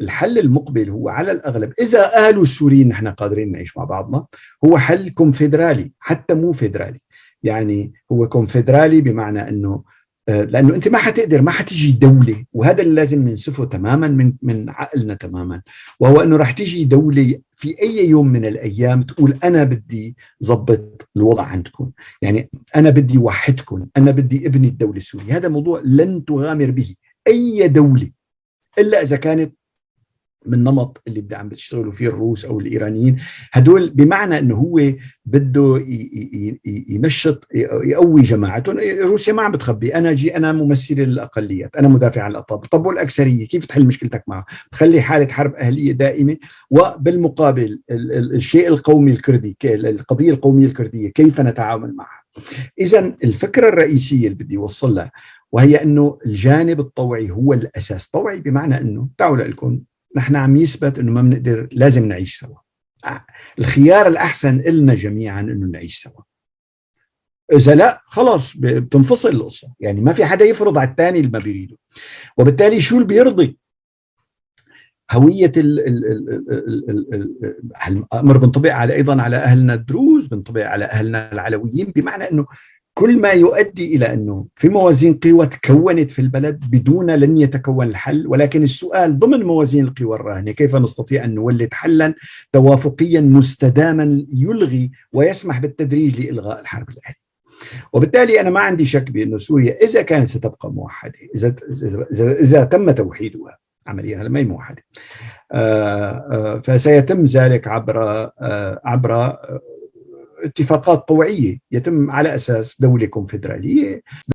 الحل المقبل هو على الأغلب إذا أهل السوريين نحن قادرين نعيش مع بعضنا، هو حل كونفدرالي حتى مو فيدرالي. يعني هو كونفدرالي بمعنى أنه لأنه أنت ما حتقدر، ما حتجي دولة، وهذا اللي لازم ننسفه تماما من عقلنا تماما، وهو أنه راح تجي دولة في أي يوم من الأيام تقول أنا بدي ضبط الوضع عندكم، يعني أنا بدي وحدكم، أنا بدي ابني الدولة السورية. هذا موضوع لن تغامر به أي دولة إلا إذا كانت من نمط اللي عم بتشتغلوا فيه الروس او الايرانيين. هدول بمعنى انه هو بده ينشط يقوي جماعتهم. روسيا ما عم بتخبي، انا ممثل الاقليات، انا مدافع عن الاطراف. طب والاكثريه كيف تحل مشكلتك معه؟ تخلي حاله حرب اهليه دائمه، وبالمقابل الشيء القومي الكردي، القضيه القوميه الكرديه كيف نتعامل معها؟ اذا الفكره الرئيسيه اللي بدي اوصلها وهي انه الجانب الطوعي هو الاساس. طوعي بمعنى انه تعالوا لكم نحن عم يثبت انه ما بنقدر، لازم نعيش سوا. الخيار الاحسن لنا جميعا انه نعيش سوا. اذا لا خلاص بتنفصل القصه، يعني ما في حدا يفرض على الثاني اللي ما بيريده. وبالتالي شو اللي بيرضي؟ هويه الامر بنطبق على ايضا على اهلنا الدروز، بنطبق على اهلنا العلويين، بمعنى انه كل ما يؤدي إلى أنه في موازين قوى تكونت في البلد بدون لن يتكون الحل. ولكن السؤال ضمن موازين القوى الراهنة كيف نستطيع أن نولد حلا توافقيا مستداما يلغي ويسمح بالتدريج لإلغاء الحرب الأهلية. وبالتالي أنا ما عندي شك بأن سوريا إذا كانت ستبقى موحدة، إذا تم توحيدها عمليا، هذا ما هي موحدة، فسيتم ذلك عبر اتفاقات طوعية يتم على أساس دولة كونفدرالية.